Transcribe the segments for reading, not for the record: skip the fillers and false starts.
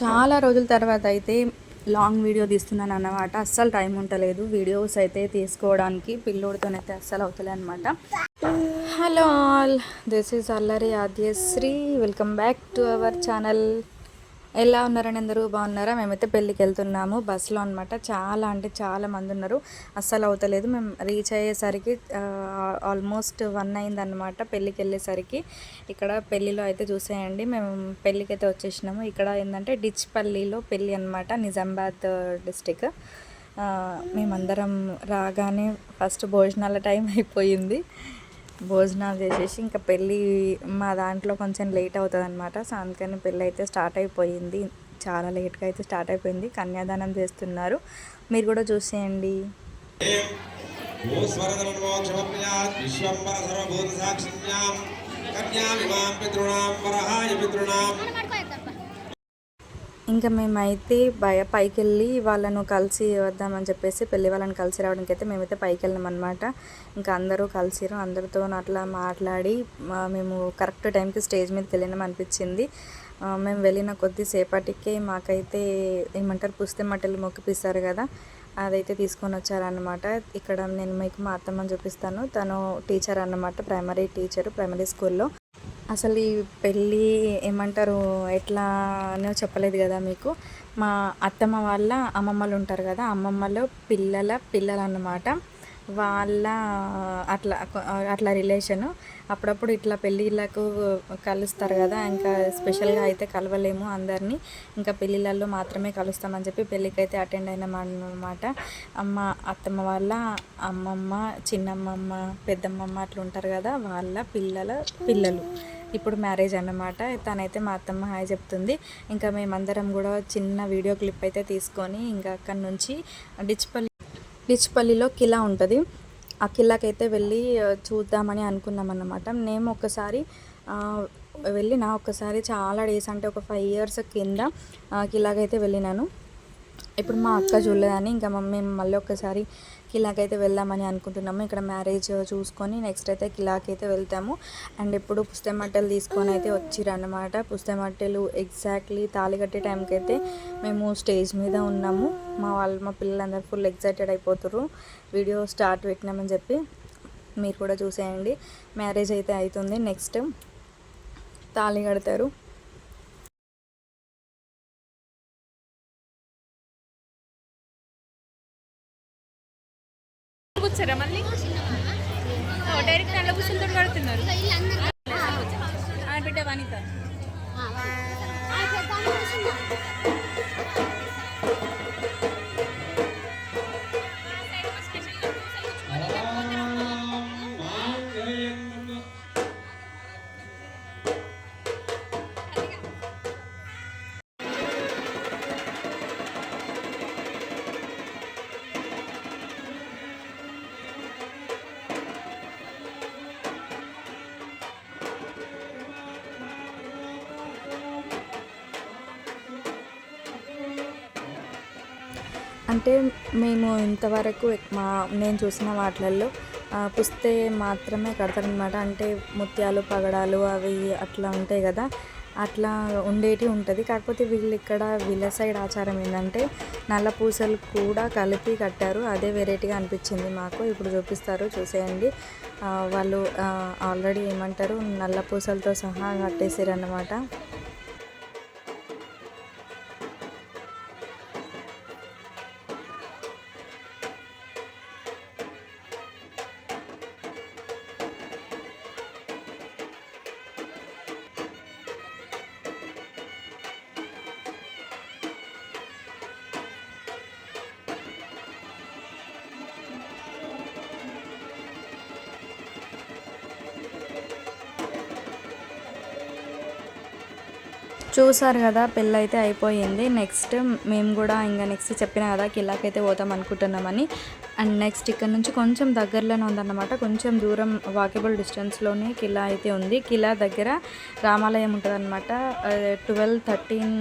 చాలా రోజుల తర్వాత అయితే లాంగ్ వీడియో తీస్తున్నాను అన్నమాట. అస్సలు టైం ఉండలేదు వీడియోస్ అయితే తీసుకోవడానికి. పిల్లోడితోనైతే అస్సలు అవుతలే అనమాట. హలో ఆల్, దిస్ ఈజ్ అల్లరి Adyasri. Welcome back to our channel. ఎలా ఉన్నారని అందరూ బాగున్నారా? మేమైతే పెళ్ళికి వెళ్తున్నాము బస్సులో అనమాట. చాలా అంటే చాలా మంది ఉన్నారు, అస్సలు అవుతలేదు. మేము రీచ్ అయ్యేసరికి ఆల్మోస్ట్ 1 అయిందనమాట పెళ్ళికి వెళ్ళేసరికి. ఇక్కడ పెళ్ళిలో అయితే చూసేయండి, మేము పెళ్ళికి అయితే వచ్చేసినాము. ఇక్కడ ఏంటంటే డిచ్పల్లిలో పెళ్ళి అనమాట, నిజామాబాద్ డిస్టిక్. మేమందరం రాగానే ఫస్ట్ భోజనాల టైం అయిపోయింది. భోజనాలు చేసేసి ఇంకా పెళ్ళి మా దాంట్లో కొంచెం లేట్ అవుతుంది అనమాట. సో అందుకని పెళ్ళి అయితే స్టార్ట్ అయిపోయింది, చాలా లేట్గా అయితే స్టార్ట్ అయిపోయింది. కన్యాదానం చేస్తున్నారు, మీరు కూడా చూసేయండి. ఇంకా మేమైతే పైకి వెళ్ళి వాళ్ళను కలిసి వద్దామని చెప్పేసి, పెళ్ళి వాళ్ళని కలిసి రావడానికి అయితే మేమైతే పైకి వెళ్ళాం అనమాట. ఇంకా అందరూ కలిసిరు, అందరితో అట్లా మాట్లాడి మేము కరెక్ట్ టైంకి స్టేజ్ మీదకి వెళ్ళినాం అనిపించింది. మేము వెళ్ళిన కొద్దిసేపటికే మాకైతే ఏమంటారు, పుస్తే మట్టలు మొక్కిపిస్తారు కదా, అదైతే తీసుకొని వచ్చారనమాట. ఇక్కడ నేను మీకు మా అత్తమ్మని చూపిస్తాను. తను టీచర్ అన్నమాట, ప్రైమరీ టీచరు, ప్రైమరీ స్కూల్లో. అసలు ఈ పెళ్ళి ఏమంటారు ఎట్లానో చెప్పలేదు కదా మీకు. మా అత్తమ్మ వాళ్ళ అమ్మమ్మలు ఉంటారు కదా, అమ్మమ్మలో పిల్లలు అన్నమాట. వాళ్ళ అట్లా అట్లా రిలేషను. అప్పుడప్పుడు ఇట్లా పెళ్ళిళ్ళకు కలుస్తారు కదా, ఇంకా స్పెషల్గా అయితే కలవలేము అందరినీ, ఇంకా పెళ్ళిళ్ళల్లో మాత్రమే కలుస్తామని చెప్పి పెళ్ళికి అయితే అటెండ్ అయినాం అన్నమాట. అత్తమ్మ వాళ్ళ అమ్మమ్మ, చిన్నమ్మమ్మ, పెద్దమ్మమ్మ అట్లా ఉంటారు కదా, వాళ్ళ పిల్లలు ఇప్పుడు మ్యారేజ్ అన్నమాట. తనైతే మా అత్తమ్మ హాయ్ చెప్తుంది. ఇంకా మేమందరం కూడా చిన్న వీడియో క్లిప్ అయితే తీసుకొని ఇంకా అక్కడి నుంచి డిచ్పల్లిలో కిలా ఉంటుంది, ఆ కిలాకైతే వెళ్ళి చూద్దామని అనుకున్నాం అన్నమాట. నేను ఒకసారి ఒక్కసారి చాలా డేస్ అంటే ఒక 5 years కింద కిలాకైతే వెళ్ళినాను. ఇప్పుడు మా అక్క చూడలేదని ఇంకా మేము మళ్ళీ ఒక్కసారి కిలాకైతే వెళ్దామని అనుకుంటున్నాము. ఇక్కడ మ్యారేజ్ చూసుకొని నెక్స్ట్ అయితే కిలాకి అయితే వెళ్తాము. అండ్ ఇప్పుడు పుస్తెమట్టెలు తీసుకొని అయితే వచ్చిరన్నమాట. పుస్తెమట్టెలు ఎగ్జాక్ట్లీ తాళి కట్టే టైంకి అయితే మేము స్టేజ్ మీద ఉన్నాము. మా పిల్లలందరూ ఫుల్ ఎగ్జైటెడ్ అయిపోతున్నారు వీడియో స్టార్ట్ పెట్టినామని చెప్పి. మీరు కూడా చూసేయండి. మ్యారేజ్ అయితే అవుతుంది, నెక్స్ట్ తాళి కడతారు. కూర్చోరా మళ్ళీ డైరెక్ట్ అలా కూర్చుంటారు కడుతున్నారు బిడ్డ వనిత. అంటే మేము ఇంతవరకు నేను చూసిన వాటిల్లో పుస్తే మాత్రమే కడతారనమాట. అంటే ముత్యాలు, పగడాలు అవి అట్లా ఉంటాయి కదా, అట్లా ఉండేటి ఉంటుంది. కాకపోతే వీళ్ళ సైడ్ ఆచారం ఏంటంటే నల్ల పూసలు కూడా కలిపి కట్టారు. అదే వెరైటీగా అనిపించింది మాకు. ఇప్పుడు చూపిస్తారు, చూసేయండి. వాళ్ళు ఆల్రెడీ ఏమంటారు, నల్ల పూసలతో సహా కట్టేసారు అన్నమాట. చూసారు కదా, పెళ్ళి అయితే అయిపోయింది. నెక్స్ట్ మేము కూడా ఇంకా నెక్స్ట్ చెప్పిన కదా కిలాకైతే పోతాం అనుకుంటున్నామని. అండ్ నెక్స్ట్ ఇక్కడ నుంచి కొంచెం దగ్గరలోనే ఉందన్నమాట, కొంచెం దూరం వాకబుల్ డిస్టెన్స్లోనే కిలా అయితే ఉంది. కిలా దగ్గర రామాలయం ఉంటుంది అనమాట. 12-13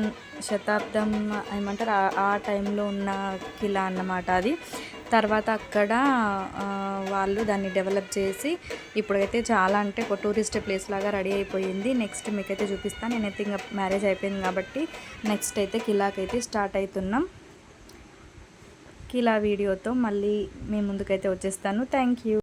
శతాబ్దం ఏమంటారు ఆ టైంలో ఉన్న కిలా అన్నమాట అది. తర్వాత అక్కడ వాళ్ళు దాన్ని డెవలప్ చేసి ఇప్పుడైతే చాలా అంటే ఒక టూరిస్ట్ ప్లేస్ లాగా రెడీ అయిపోయింది. నెక్స్ట్ మీకైతే చూపిస్తాను. నేనైతే ఇంకా మ్యారేజ్ అయిపోయింది కాబట్టి నెక్స్ట్ అయితే కిలాకైతే స్టార్ట్ అవుతున్నాం. కిలా వీడియోతో మళ్ళీ మీ ముందుకైతే వచ్చేస్తాను. Thank you.